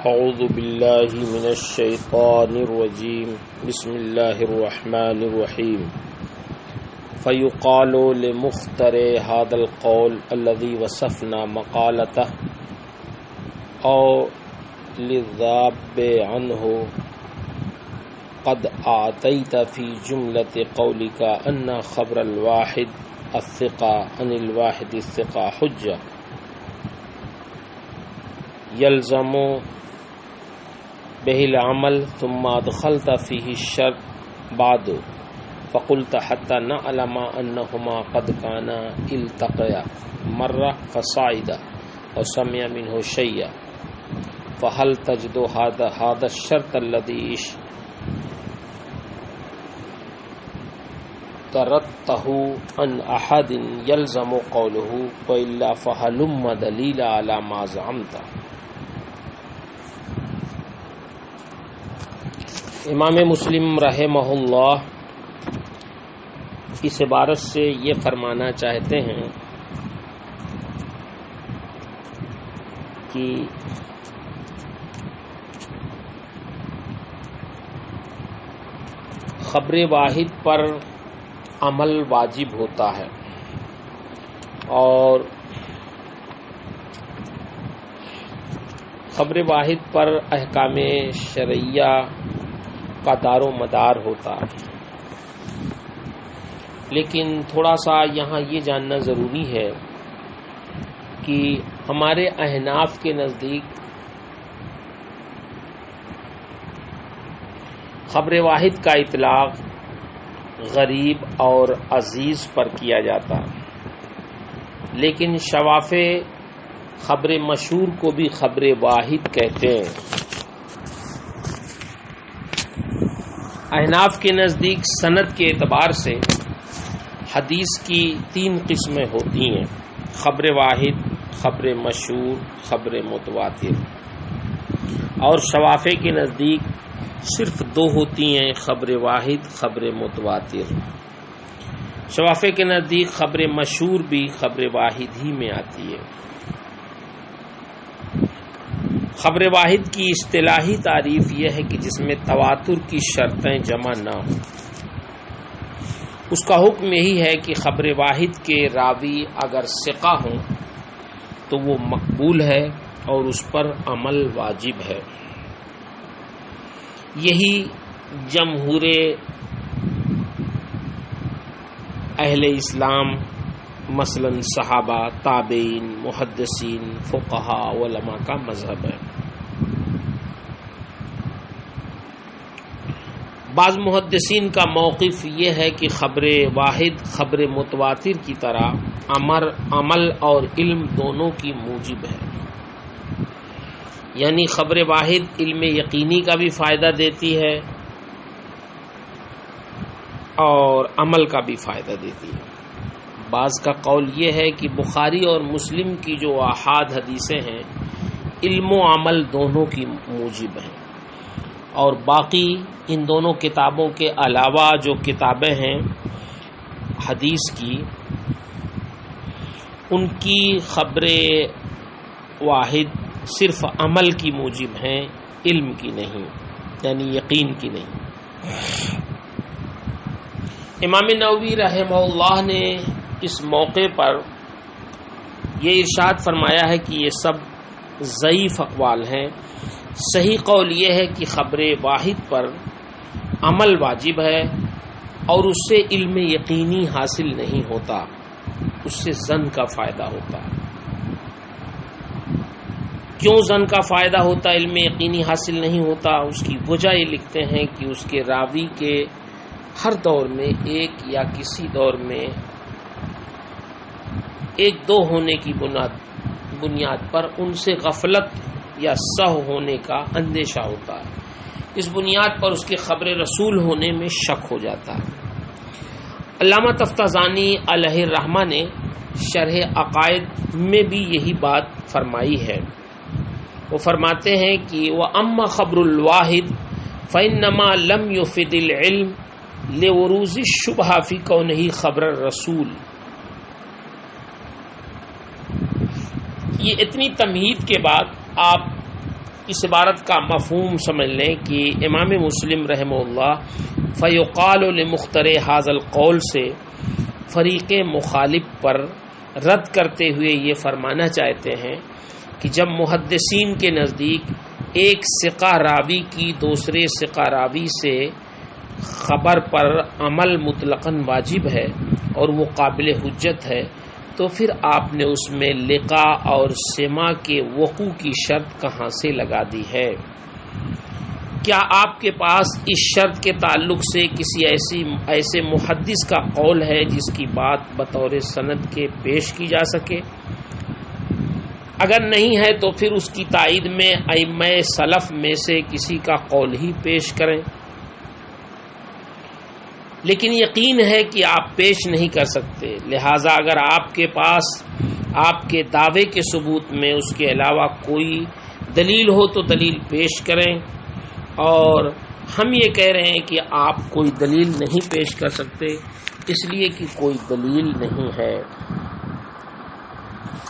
اعوذ باللہ من الشیطان الرجیم بسم اللہ الرحمن الرحیم فیقال لمخترع هذا القول الذي وصفنا مقالته او للذاب عنه قد اعطيت في جملة قولك ان خبر الواحد الثقة عن الواحد الثقة حجة يلزم به العمل ثم ادخلت فيه الشرط بعد فقلت حتى نعلم انهما قد كانا التقيا مرة فصعدا وسمع منه شيئا فهل تجد هذا الشرط الذي اشترطته عن احد يلزم قوله والا فهلم دليل على ما زعمت. امام مسلم رحمہ اللہ اس عبارت سے یہ فرمانا چاہتے ہیں کہ خبر واحد پر عمل واجب ہوتا ہے اور خبر واحد پر احکام شرعیہ کا دار و مدار ہوتا ہے. لیکن تھوڑا سا یہاں یہ جاننا ضروری ہے کہ ہمارے احناف کے نزدیک خبر واحد کا اطلاق غریب اور عزیز پر کیا جاتا ہے، لیکن شوافع خبر مشہور کو بھی خبر واحد کہتے ہیں. احناف کے نزدیک سند کے اعتبار سے حدیث کی 3 قسمیں ہوتی ہیں: خبر واحد، خبر مشہور، خبر متواتر. اور شوافع کے نزدیک صرف 2 ہوتی ہیں: خبر واحد، خبر متواتر. شوافع کے نزدیک خبر مشہور بھی خبر واحد ہی میں آتی ہے. خبر واحد کی اصطلاحی تعریف یہ ہے کہ جس میں تواتر کی شرطیں جمع نہ ہوں. اس کا حکم یہی ہے کہ خبر واحد کے راوی اگر ثقہ ہوں تو وہ مقبول ہے اور اس پر عمل واجب ہے. یہی جمہور اہل اسلام مثلا صحابہ، تابعین، محدثین، فقہاء، علماء کا مذہب ہے. بعض محدثین کا موقف یہ ہے کہ خبر واحد خبر متواتر کی طرح عمل اور علم دونوں کی موجب ہے. یعنی خبر واحد علم یقینی کا بھی فائدہ دیتی ہے اور عمل کا بھی فائدہ دیتی ہے. بعض کا قول یہ ہے کہ بخاری اور مسلم کی جو احاد حدیثیں ہیں علم و عمل دونوں کی موجب ہیں، اور باقی ان دونوں کتابوں کے علاوہ جو کتابیں ہیں حدیث کی، ان کی خبر واحد صرف عمل کی موجب ہیں، علم کی نہیں، یعنی یقین کی نہیں. امام نووی رحمہ اللہ نے اس موقع پر یہ ارشاد فرمایا ہے کہ یہ سب ضعیف اقوال ہیں. صحیح قول یہ ہے کہ خبر واحد پر عمل واجب ہے اور اس سے علم یقینی حاصل نہیں ہوتا، اس سے ظن کا فائدہ ہوتا ہے. کیوں ظن کا فائدہ ہوتا، علم یقینی حاصل نہیں ہوتا؟ اس کی وجہ یہ لکھتے ہیں کہ اس کے راوی کے ہر دور میں ایک یا کسی دور میں 1-2 ہونے کی بنیاد پر ان سے غفلت یا سہو ہونے کا اندیشہ ہوتا ہے. اس بنیاد پر اس کے خبر رسول ہونے میں شک ہو جاتا ہے. علامہ تفتازانی علیہ الرحمہ نے شرح عقائد میں بھی یہی بات فرمائی ہے. وہ فرماتے ہیں کہ وَأَمَّا خَبْرُ الْوَاحِدِ فَإِنَّمَا لَمْ يُفِدِ الْعِلْمِ لِوُرُوزِ الشُّبْهَةِ فِي كَوْنِهِ خَبْرَ الرَّسُولِ. یہ اتنی تمہید کے بعد آپ اس عبارت کا مفہوم سمجھ لیں کہ امام مسلم رحمہ اللہ فیقال لمخترع ھذا القول سے فریق مخالف پر رد کرتے ہوئے یہ فرمانا چاہتے ہیں کہ جب محدثین کے نزدیک ایک ثقہ راوی کی دوسرے ثقہ راوی سے خبر پر عمل مطلقاً واجب ہے اور وہ قابل حجت ہے، تو پھر آپ نے اس میں لقاء اور سماع کے وقوع کی شرط کہاں سے لگا دی ہے؟ کیا آپ کے پاس اس شرط کے تعلق سے کسی ایسے محدث کا قول ہے جس کی بات بطور سند کے پیش کی جا سکے؟ اگر نہیں ہے تو پھر اس کی تائید میں ائمہ سلف میں سے کسی کا قول ہی پیش کریں، لیکن یقین ہے کہ آپ پیش نہیں کر سکتے، لہٰذا اگر آپ کے پاس آپ کے دعوے کے ثبوت میں اس کے علاوہ کوئی دلیل ہو تو دلیل پیش کریں، اور ہم یہ کہہ رہے ہیں کہ آپ کوئی دلیل نہیں پیش کر سکتے اس لیے کہ کوئی دلیل نہیں ہے،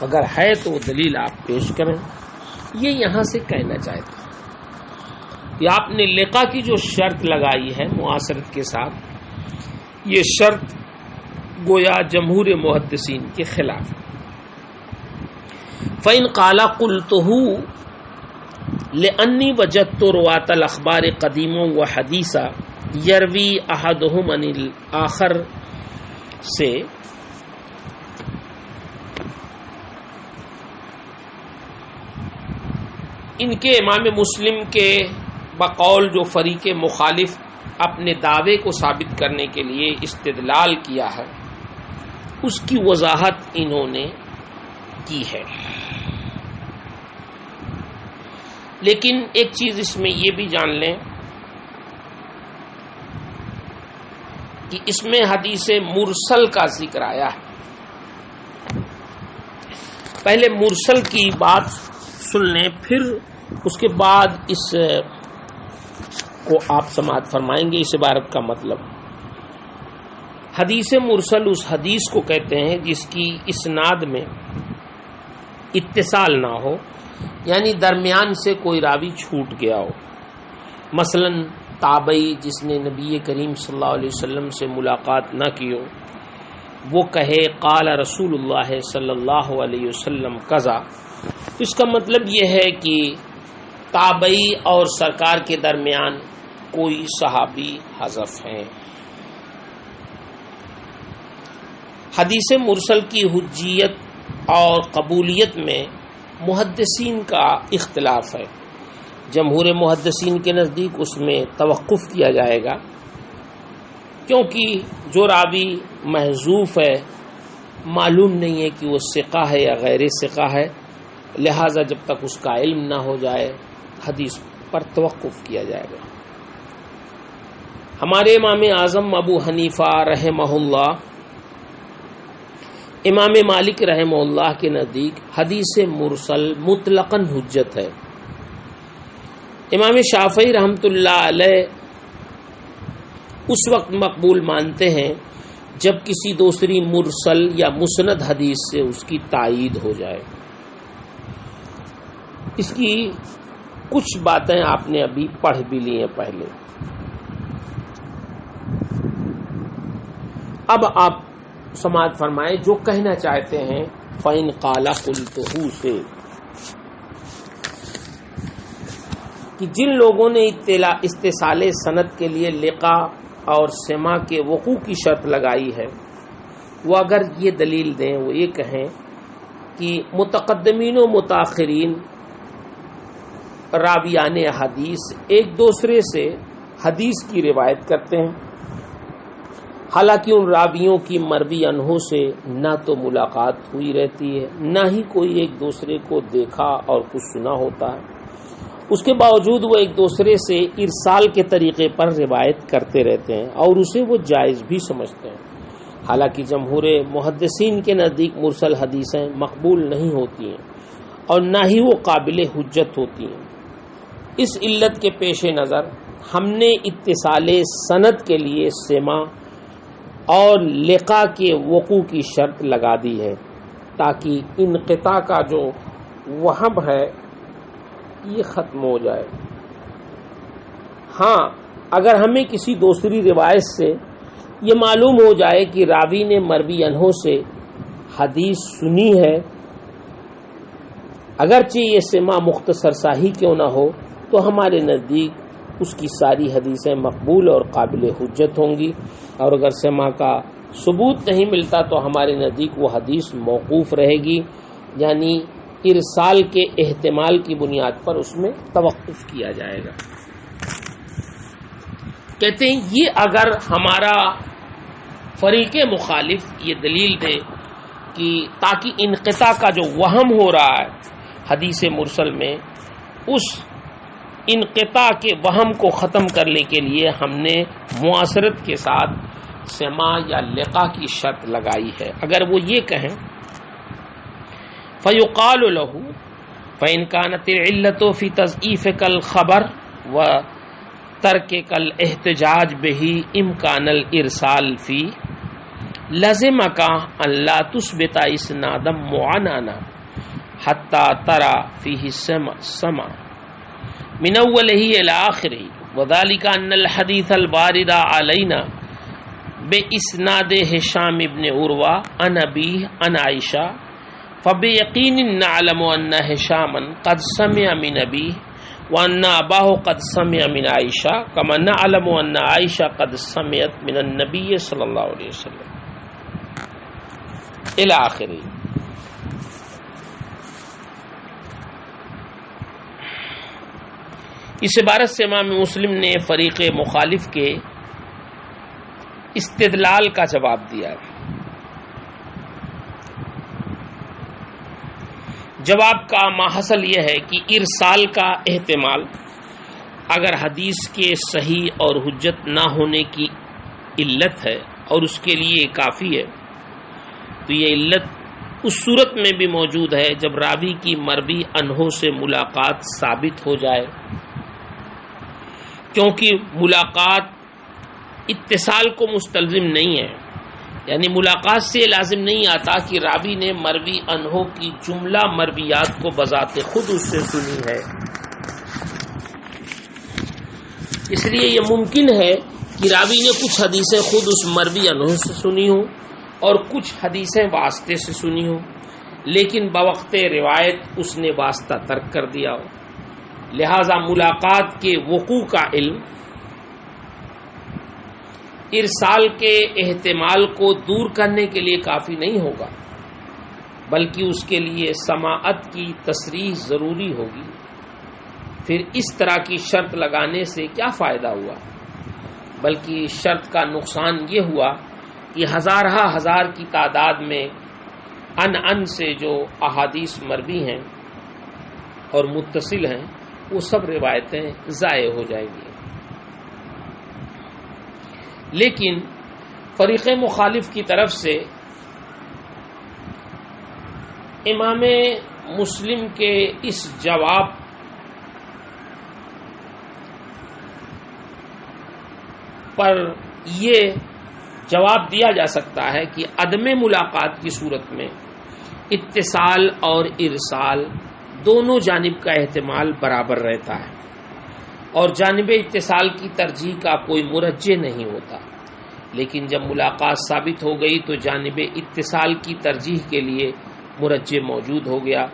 اگر ہے تو وہ دلیل آپ پیش کریں۔ یہ یہاں سے کہنا چاہتے ہیں کہ آپ نے لقاء کی جو شرط لگائی ہے معاصرت کے ساتھ، یہ شرط گویا جمہور محدثین کے خلاف۔ فَإِنْ قَالَ قُلْتُهُ لِأَنِّي وَجَدْتُ رُوَاةَ الْأَخْبَارِ قَدِيمًا وَحَدِيثًا يَرْوِي أَحَدُهُمْ عَنِ الْآخَرِ سے ان کے امام مسلم کے بقول جو فریق مخالف اپنے دعوے کو ثابت کرنے کے لیے استدلال کیا ہے اس کی وضاحت انہوں نے کی ہے، لیکن ایک چیز اس میں یہ بھی جان لیں کہ اس میں حدیث مرسل کا ذکر آیا ہے۔ پہلے مرسل کی بات سن لیں، پھر اس کے بعد اس کو آپ سماعت فرمائیں گے اس عبارت کا مطلب۔ حدیث مرسل اس حدیث کو کہتے ہیں جس کی اسناد میں اتصال نہ ہو، یعنی درمیان سے کوئی راوی چھوٹ گیا ہو، مثلا تابعی جس نے نبی کریم صلی اللہ علیہ وسلم سے ملاقات نہ کی ہو، وہ کہے قال رسول اللہ صلی اللہ علیہ وسلم قضا، اس کا مطلب یہ ہے کہ تابعی اور سرکار کے درمیان کوئی صحابی حذف ہیں۔ حدیث مرسل کی حجیت اور قبولیت میں محدثین کا اختلاف ہے۔ جمہور محدثین کے نزدیک اس میں توقف کیا جائے گا، کیونکہ جو راوی محذوف ہے معلوم نہیں ہے کہ وہ ثقہ ہے یا غیر ثقہ ہے، لہذا جب تک اس کا علم نہ ہو جائے حدیث پر توقف کیا جائے گا۔ ہمارے امام اعظم ابو حنیفہ رحمہ اللہ، امام مالک رحمہ اللہ کے نزدیک حدیث مرسل مطلقاً حجت ہے۔ امام شافعی رحمۃ اللہ علیہ اس وقت مقبول مانتے ہیں جب کسی دوسری مرسل یا مسند حدیث سے اس کی تائید ہو جائے۔ اس کی کچھ باتیں آپ نے ابھی پڑھ بھی لی ہیں پہلے۔ اب آپ سماعت فرمائیں جو کہنا چاہتے ہیں فَإِنْ قَالَ قُلْتُهُ سے، کہ جن لوگوں نے اتصال سند کے لیے لقاء اور سماع کے وقوع کی شرط لگائی ہے، وہ اگر یہ دلیل دیں، وہ یہ کہیں کہ متقدمین و متاخرین راویان حدیث ایک دوسرے سے حدیث کی روایت کرتے ہیں، حالانکہ ان راویوں کی مروی عنہوں سے نہ تو ملاقات ہوئی رہتی ہے، نہ ہی کوئی ایک دوسرے کو دیکھا اور کچھ سنا ہوتا ہے، اس کے باوجود وہ ایک دوسرے سے ارسال کے طریقے پر روایت کرتے رہتے ہیں اور اسے وہ جائز بھی سمجھتے ہیں، حالانکہ جمہور محدثین کے نزدیک مرسل حدیثیں مقبول نہیں ہوتی ہیں اور نہ ہی وہ قابل حجت ہوتی ہیں۔ اس علت کے پیش نظر ہم نے اتصال سند کے لیے سماع اور لقاء کے وقوع کی شرط لگا دی ہے، تاکہ انقطاع کا جو وہم ہے یہ ختم ہو جائے۔ ہاں اگر ہمیں کسی دوسری روایت سے یہ معلوم ہو جائے کہ راوی نے مروی عنہ سے حدیث سنی ہے، اگرچہ یہ سماع مختصر سا ہی کیوں نہ ہو، تو ہمارے نزدیک اس کی ساری حدیثیں مقبول اور قابل حجت ہوں گی، اور اگر سماع کا ثبوت نہیں ملتا تو ہمارے نزدیک وہ حدیث موقوف رہے گی، یعنی ارسال کے احتمال کی بنیاد پر اس میں توقف کیا جائے گا۔ کہتے ہیں یہ اگر ہمارا فریق مخالف یہ دلیل دے کہ تاکہ انقطاع کا جو وہم ہو رہا ہے حدیث مرسل میں، اس انقطاع کے وہم کو ختم کرنے کے لیے ہم نے معاصرت کے ساتھ سماع یا لقاء کی شرط لگائی ہے، اگر وہ یہ کہیں فَيُقَالُ لَهُ فَإِنْ كَانَتِ الْعِلَّةُ فِي تَضْعِيفِكَ الْخَبَرِ وَتَرْكِكَ الْاحْتِجَاجِ بِهِ إِمْكَانَ الْإِرْسَالِ فِيهِ لَزِمَكَ أَنْ لَا تُثْبِتَ إِسْنَادًا مُعَنَّنًا حَتَّى تَرَى فِيهِ السَّمْعَ مِنْ أَوَّلِهِ إِلَى آخِرِهِ وَذَلِكَ أَنَّ الْحَدِيثَ الْوَارِدَ عَلَيْنَا بِإِسْنَادِ هِشَامِ بْنِ عُرْوَةَ عَنْ أَبِيهِ عَنْ عَائِشَةَ فَبِيَقِينٍ نَعْلَمُ أَنَّ هِشَامًا قَدْ سَمِعَ مِنْ أَبِيهِ وَأَنَّ أَبَاهُ قَدْ سَمِعَ مِنْ عَائِشَةَ كَمَا نَعْلَمُ أَنَّ عَائِشَةَ قَدْ سَمِعَتْ مِنَ النَّبِيِّ صلی اللہ علیہ وسلم إِلَى آخِرِهِ۔ اس عبارت سے امام مسلم نے فریق مخالف کے استدلال کا جواب دیا ہے۔ جواب کا ماحصل یہ ہے کہ ارسال کا احتمال اگر حدیث کے صحیح اور حجت نہ ہونے کی علت ہے اور اس کے لیے کافی ہے، تو یہ علت اس صورت میں بھی موجود ہے جب راوی کی مروی عنہ سے ملاقات ثابت ہو جائے، کیونکہ ملاقات اتصال کو مستلزم نہیں ہے، یعنی ملاقات سے لازم نہیں آتا کہ راوی نے مروی عنہ کی جملہ مرویات کو بذات خود اس سے سنی ہے۔ اس لیے یہ ممکن ہے کہ راوی نے کچھ حدیثیں خود اس مروی عنہ سے سنی ہوں اور کچھ حدیثیں واسطے سے سنی ہوں، لیکن بوقت روایت اس نے واسطہ ترک کر دیا ہو، لہذا ملاقات کے وقوع کا علم ارسال کے احتمال کو دور کرنے کے لیے کافی نہیں ہوگا، بلکہ اس کے لیے سماعت کی تصریح ضروری ہوگی۔ پھر اس طرح کی شرط لگانے سے کیا فائدہ ہوا، بلکہ شرط کا نقصان یہ ہوا کہ ہزار کی تعداد میں ان سے جو احادیث مروی ہیں اور متصل ہیں وہ سب روایتیں ضائع ہو جائیں گی۔ لیکن فریق مخالف کی طرف سے امام مسلم کے اس جواب پر یہ جواب دیا جا سکتا ہے کہ عدم ملاقات کی صورت میں اتصال اور ارسال دونوں جانب کا احتمال برابر رہتا ہے، اور جانب اتصال کی ترجیح کا کوئی مرجح نہیں ہوتا، لیکن جب ملاقات ثابت ہو گئی تو جانب اتصال کی ترجیح کے لیے مرجح موجود ہو گیا،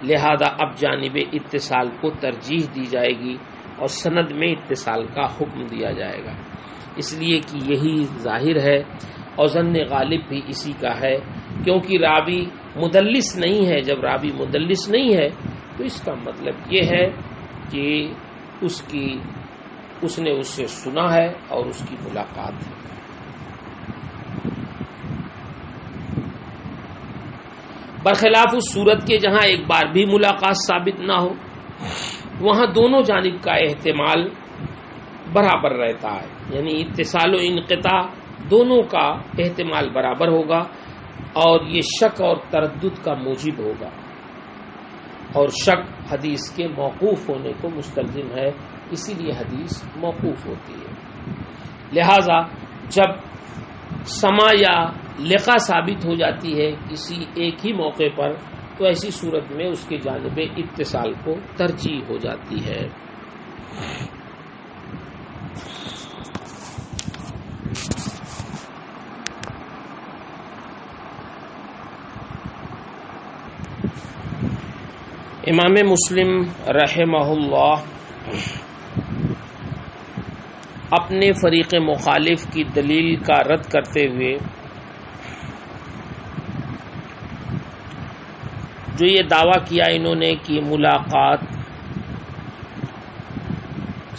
لہذا اب جانب اتصال کو ترجیح دی جائے گی اور سند میں اتصال کا حکم دیا جائے گا، اس لیے کہ یہی ظاہر ہے اور ظن غالب بھی اسی کا ہے، کیونکہ راوی مدلس نہیں ہے۔ جب راوی مدلس نہیں ہے تو اس کا مطلب یہ ہے کہ اس نے اس سے سنا ہے اور اس کی ملاقات ہے۔ برخلاف اس صورت کے جہاں ایک بار بھی ملاقات ثابت نہ ہو، وہاں دونوں جانب کا احتمال برابر رہتا ہے، یعنی اتصال و انقطاع دونوں کا احتمال برابر ہوگا، اور یہ شک اور تردد کا موجب ہوگا، اور شک حدیث کے موقوف ہونے کو مستلزم ہے، اسی لیے حدیث موقوف ہوتی ہے۔ لہذا جب سماع یا لقاء ثابت ہو جاتی ہے کسی ایک ہی موقع پر، تو ایسی صورت میں اس کے جانب اتصال کو ترجیح ہو جاتی ہے۔ امام مسلم رحمہ اللہ اپنے فریق مخالف کی دلیل کا رد کرتے ہوئے جو یہ دعویٰ کیا انہوں نے کہ ملاقات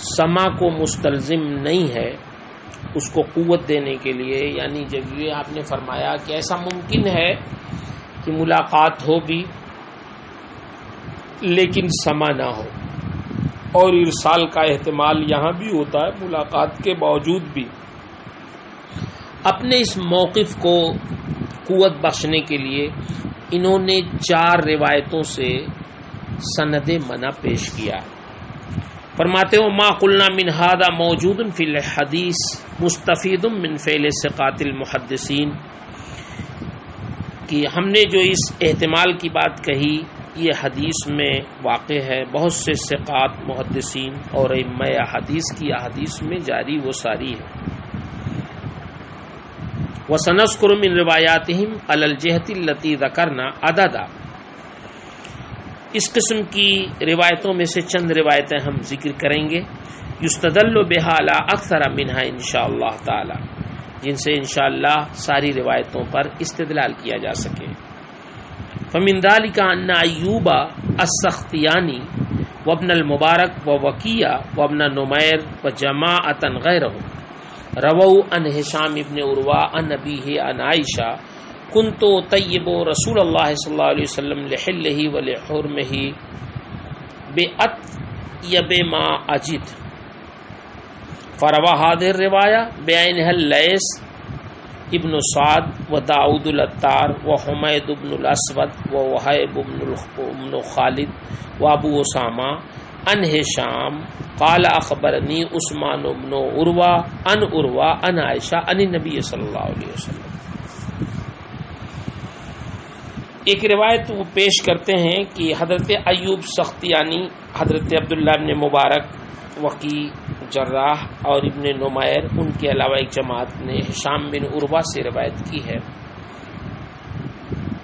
سما کو مستلزم نہیں ہے اس کو قوت دینے کے لیے، یعنی جب یہ آپ نے فرمایا کہ ایسا ممکن ہے کہ ملاقات ہو بھی لیکن سما نہ ہو، اور ارسال کا احتمال یہاں بھی ہوتا ہے ملاقات کے باوجود بھی، اپنے اس موقف کو قوت بخشنے کے لیے انہوں نے 4 روایتوں سے سند منع پیش کیا۔ فرماتے ہو ما قلنا من هذا موجود فی الحدیث مستفید من فعل ثقات المحدثین، کہ ہم نے جو اس احتمال کی بات کہی یہ حدیث میں واقع ہے، بہت سے ثقات محدثین اور ائمہ حدیث کی احادیث میں جاری وہ ساری ہے۔ وَسَنَذْكُرُ مِن رِوَایَاتِهِمْ عَلَى الْجِهَةِ الَّتِي ذَكَرْنَا عَدَدًا، اس قسم کی روایتوں میں سے چند روایتیں ہم ذکر کریں گے، يُسْتَدَلُّ بِهَا عَلَى أَكْثَرَ مِنْهَا انشاءاللہ تعالی، جن سے انشاءاللہ ساری روایتوں پر استدلال کیا جا سکے۔ فمن ذلك ان ایوب السختیانی وابن المبارک ووکیع وابن نمیر وجماعۃ غیرهم رووا عن هشام ابن عروہ عن ابیہ عن عائشہ كنت طیب رسول اللہ صلی اللہ علیہ وسلم لحلہ ولحرمہ بأطیب ما اجد، فروى هذه الروایہ بعینها اللیث ابن سعد و داؤد العطار و حمید بن الاسود و وہیب بن خالد و ابو اسامہ عن ہشام قال اخبرنی عثمان بن عروہ عن عروہ عن عائشہ عن النبی صلی اللہ علیہ وسلم۔ ایک روایت وہ پیش کرتے ہیں کہ حضرت ایوب سختیانی، حضرت عبداللہ بن مبارک، وقی جراح اور ابن نمیر، ان کے علاوہ ایک جماعت نے ہشام بن عروہ سے روایت کی ہے،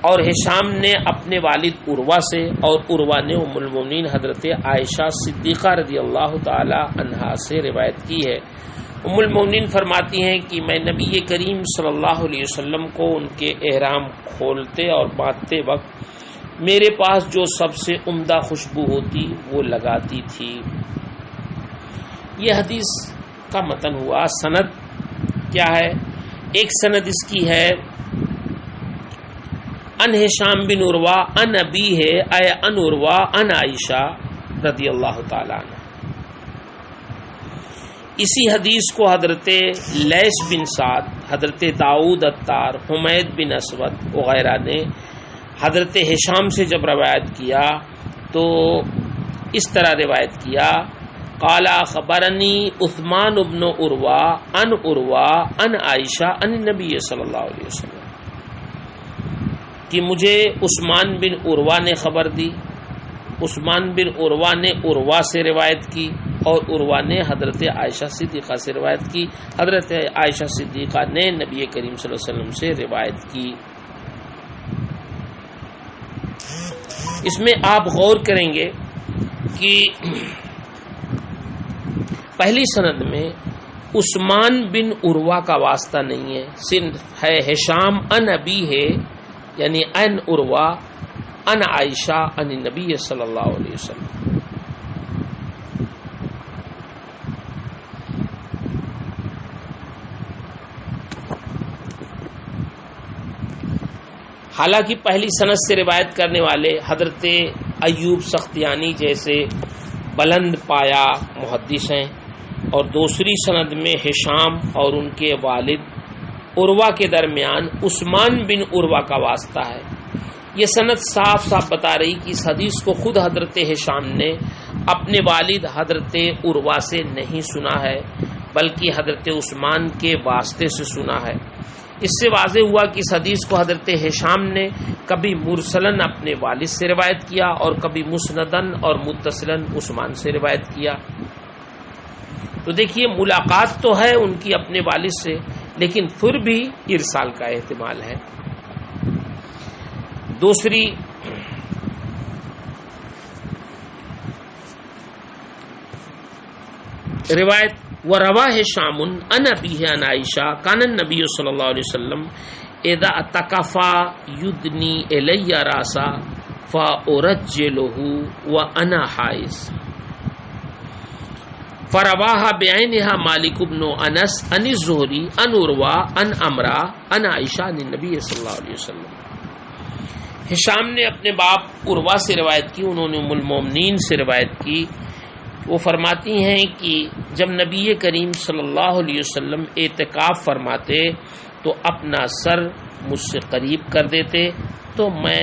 اور ہشام نے اپنے والد عروہ سے اور عروہ نے ام المومنین حضرت عائشہ صدیقہ رضی اللہ تعالی عنہا سے روایت کی ہے۔ ام المومنین فرماتی ہیں کہ میں نبی کریم صلی اللہ علیہ وسلم کو ان کے احرام کھولتے اور باندھتے وقت میرے پاس جو سب سے عمدہ خوشبو ہوتی وہ لگاتی تھی۔ یہ حدیث کا متن ہوا۔ سند کیا ہے؟ ایک سند اس کی ہے ان ہشام بن عروہ ان ابی ہے اے ان عروہ ان عائشہ رضی اللہ تعالی عنہ۔ اسی حدیث کو حضرت لیث بن سعد، حضرت داؤد عطار، حمید بن اسود وغیرہ نے حضرت ہشام سے جب روایت کیا تو اس طرح روایت کیا قال اخبرنی عثمان بن عروہ ان عائشہ عن النبی صلی اللہ علیہ وسلم، کہ مجھے عثمان بن عروہ نے خبر دی، عثمان بن عروہ نے عروہ سے روایت کی اور عروہ نے حضرت عائشہ صدیقہ سے روایت کی، حضرت عائشہ صدیقہ نے نبی کریم صلی اللہ علیہ وسلم سے روایت کی۔ اس میں آپ غور کریں گے کہ پہلی سند میں عثمان بن عروہ کا واسطہ نہیں ہے، صرف ہے ہشام ان ابی ہے، یعنی ان عروہ ان عائشہ ان نبی صلی اللہ علیہ وسلم۔ حالانکہ پہلی سند سے روایت کرنے والے حضرت ایوب سختیانی جیسے بلند پایا محدث ہیں، اور دوسری سند میں ہشام اور ان کے والد عروہ کے درمیان عثمان بن عروہ کا واسطہ ہے۔ یہ سند صاف صاف بتا رہی کہ اس حدیث کو خود حضرت ہشام نے اپنے والد حضرت عروہ سے نہیں سنا ہے بلکہ حضرت عثمان کے واسطے سے سنا ہے۔ اس سے واضح ہوا کہ اس حدیث کو حضرت ہشام نے کبھی مرسلن اپنے والد سے روایت کیا اور کبھی مسندن اور متصلن عثمان سے روایت کیا. تو دیکھیے ملاقات تو ہے ان کی اپنے والد سے، لیکن پھر بھی ارسال کا احتمال ہے. دوسری روایت وَرَوَى هِشَامٌ عَنْ أَبِيهِ عَنْ عَائِشَةَ كَانَ النَّبِيُّ صلی اللہ علیہ وسلم اذا اعتكف يدني الي راسا فارجله وانا حائز فرواها بعينها مالك بن انس عن الزهري عن عروة عن عمرة عن عائشة عن النبي صلی اللہ علیہ وسلم. ہشام نے اپنے باپ عروہ سے روایت کی، انہوں نے ام المومنین سے روایت کی. وہ فرماتی ہیں کہ جب نبی کریم صلی اللہ علیہ وسلم اعتکاف فرماتے تو اپنا سر مجھ سے قریب کر دیتے تو میں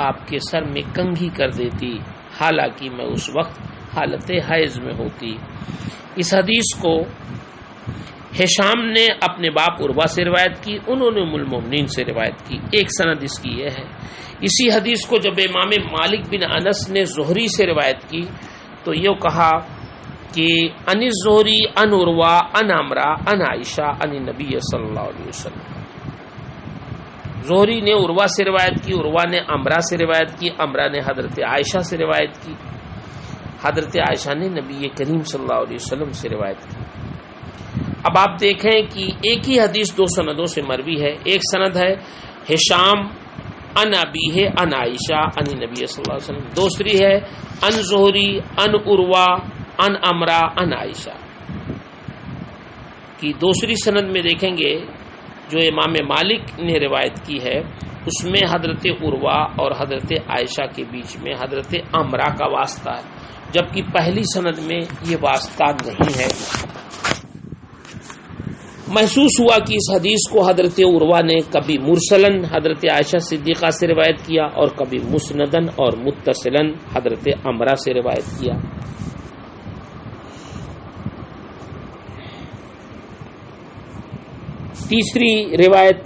آپ کے سر میں کنگھی کر دیتی، حالانکہ میں اس وقت حالت حیض میں ہوتی. اس حدیث کو ہشام نے اپنے باپ عروہ سے روایت کی، انہوں نے ام المومنین سے روایت کی. ایک سند اس کی یہ ہے. اسی حدیث کو جب امام مالک بن انس نے زہری سے روایت کی تو یہ کہا کہ ان الزہری ان عروہ ان عمرہ ان عائشہ ان نبی صلی اللہ علیہ وسلم. زہری نے عروہ سے روایت کی، عروہ نے عمرہ سے روایت کی، عمرہ نے حضرت عائشہ سے روایت کی، حضرت عائشہ نے نبی کریم صلی اللہ علیہ وسلم سے روایت کی. اب آپ دیکھیں کہ ایک ہی حدیث دو سندوں سے مروی ہے. ایک سند ہے ہشام ان ابیہ ان عائشہ ان نبی صلی اللہ علیہ وسلم، دوسری ہے ان زہری ان عروہ ان عمرہ ان عائشہ کی. دوسری سند میں دیکھیں گے جو امام مالک نے روایت کی ہے اس میں حضرت عروہ اور حضرت عائشہ کے بیچ میں حضرت عمرہ کا واسطہ ہے، جبکہ پہلی سند میں یہ واسطہ نہیں ہے. محسوس ہوا کہ اس حدیث کو حضرت عروہ نے کبھی مرسلن حضرت عائشہ صدیقہ سے روایت کیا اور کبھی مسندن اور متصلن حضرت عمرہ سے روایت کیا. تیسری روایت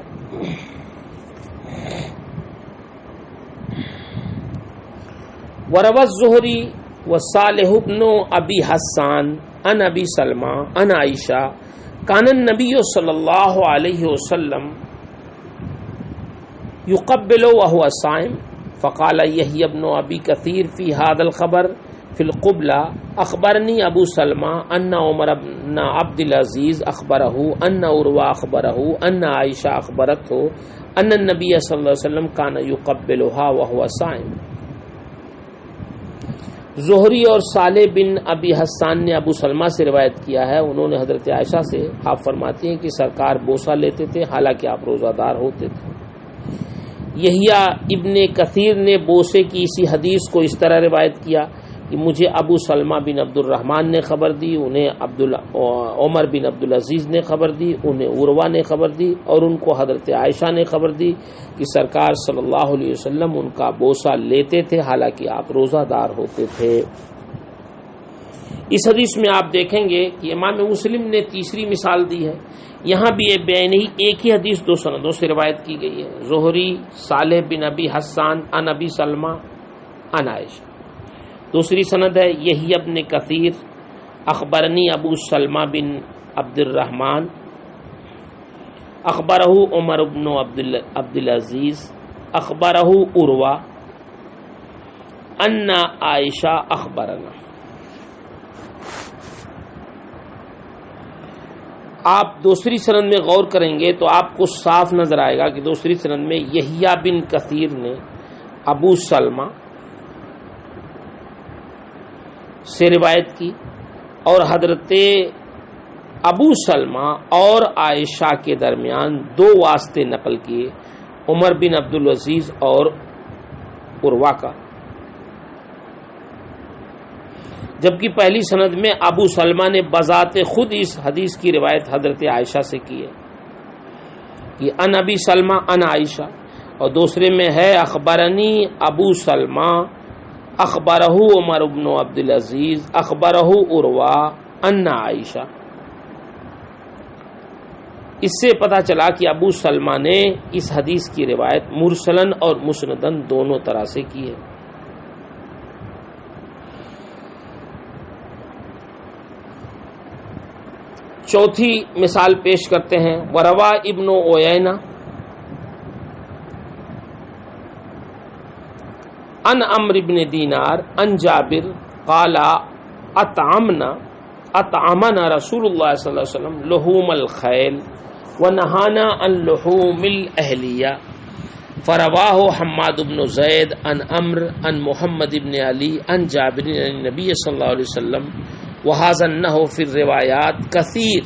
وروى الزهري وصالح بن ابي حسان عن ابي سلمى عن عائشة كان النبي صلی اللہ علیہ وسلم يقبل وهو صائم فقال يحيى بن ابي كثير في هذا الخبر في القبلة اخبرني ابو سلمى ان عمر بن عبد العزيز اخبره ان عروة اخبره ان عائشة اخبرته ان النبي صلی اللہ علیہ وسلم كان يقبلها وهو صائم. زہری اور صالح بن ابی حسان نے ابو سلمہ سے روایت کیا ہے، انہوں نے حضرت عائشہ سے، آپ فرماتی ہیں کہ سرکار بوسہ لیتے تھے حالانکہ آپ روزہ دار ہوتے تھے. یحییٰ ابن کثیر نے بوسے کی اسی حدیث کو اس طرح روایت کیا کہ مجھے ابو سلمہ بن عبد الرحمن نے خبر دی، انہیں عمر بن عبدالعزیز نے خبر دی، انہیں عروہ نے خبر دی اور ان کو حضرت عائشہ نے خبر دی کہ سرکار صلی اللہ علیہ وسلم ان کا بوسہ لیتے تھے حالانکہ آپ روزہ دار ہوتے تھے. اس حدیث میں آپ دیکھیں گے کہ امام مسلم نے تیسری مثال دی ہے. یہاں بھی ایک ہی حدیث دو سندوں سے روایت کی گئی ہے. زہری صالح بن ابی حسان ان ابی سلمہ ان عائشہ. دوسری سند ہے یحییٰ ابن کثیر اخبرنی ابو سلمہ بن عبد الرحمن اخبرہ عمر بن عبدالعزیز اخبرہ عروہ ان عائشہ اخبرنا. آپ دوسری سند میں غور کریں گے تو آپ کو صاف نظر آئے گا کہ دوسری سند میں یحییٰ بن کثیر نے ابو سلمہ سے روایت کی اور حضرت ابو سلمہ اور عائشہ کے درمیان دو واسطے نقل کیے، عمر بن عبدالعزیز اور عروہ کا، جبکہ پہلی سند میں ابو سلمہ نے بذات خود اس حدیث کی روایت حضرت عائشہ سے کی ہے کہ ان ابی سلمہ ان عائشہ، اور دوسرے میں ہے اخبرنی ابو سلمہ اخبرہ عمر بن عبدالعزیز اخبرہ عروہ ان عائشہ. اس سے پتہ چلا کہ ابو سلمہ نے اس حدیث کی روایت مرسلن اور مسندن دونوں طرح سے کی ہے۔ چوتھی مثال پیش کرتے ہیں، وروا ابن عیینہ ان عمرو بن دینار ان جابر قال اطعمنا رسول اللہ صلی اللہ علیہ وسلم لحوم الخیل ونہانا عن لحوم الاہلیہ، فرواہ حماد بن زید عن عمرو عن محمد بن علی عن جابر عن النبی صلی اللہ علیہ وسلم وہذا النحو فی الروایات کثیر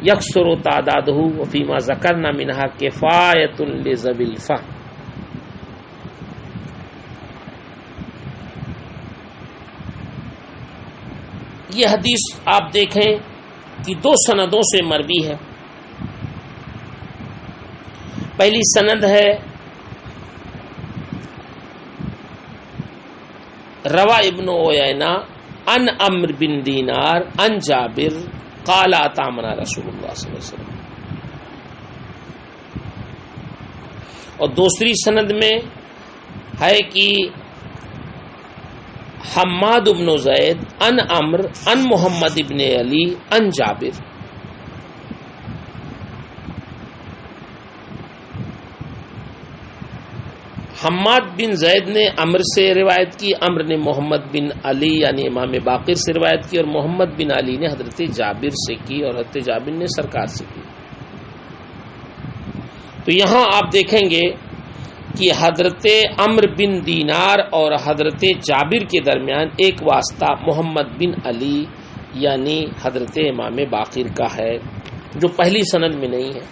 یکثر تعدادہ وفیما ذکرنا منہا کفایۃ لذوی الفہم۔ یہ حدیث آپ دیکھیں کہ دو سندوں سے مروی ہے۔ پہلی سند ہے روا ابن عیینہ ان عمرو بن دینار ان جابر قال اطعمنا رسول اللہ صلی اللہ علیہ وسلم، اور دوسری سند میں ہے کہ حماد بن زید ان عمرو ان محمد بن علی ان جابر۔ حماد بن زید نے عمرو سے روایت کی، عمرو نے محمد بن علی یعنی امام باقر سے روایت کی، اور محمد بن علی نے حضرت جابر سے کی، اور حضرت جابر نے سرکار سے کی۔ تو یہاں آپ دیکھیں گے کہ حضرت عمرو بن دینار اور حضرت جابر کے درمیان ایک واسطہ محمد بن علی یعنی حضرت امام باقر کا ہے، جو پہلی سند میں نہیں ہے۔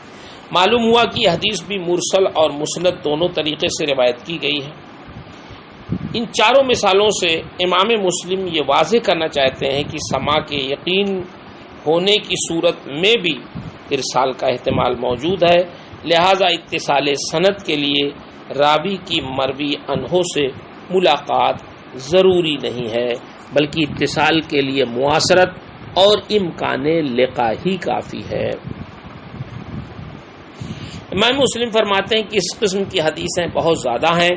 معلوم ہوا کہ یہ حدیث بھی مرسل اور مسند دونوں طریقے سے روایت کی گئی ہے۔ ان چاروں مثالوں سے امام مسلم یہ واضح کرنا چاہتے ہیں کہ سماع کے یقین ہونے کی صورت میں بھی ارسال کا احتمال موجود ہے، لہذا اتصال سند کے لیے راوی کی مروی عنہ سے ملاقات ضروری نہیں ہے، بلکہ اتصال کے لیے معاصرت اور امکان لقاء ہی کافی ہے۔ امام مسلم فرماتے ہیں کہ اس قسم کی حدیثیں بہت زیادہ ہیں،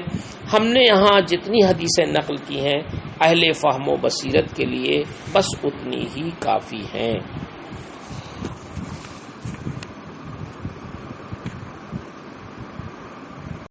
ہم نے یہاں جتنی حدیثیں نقل کی ہیں اہل فہم و بصیرت کے لیے بس اتنی ہی کافی ہیں۔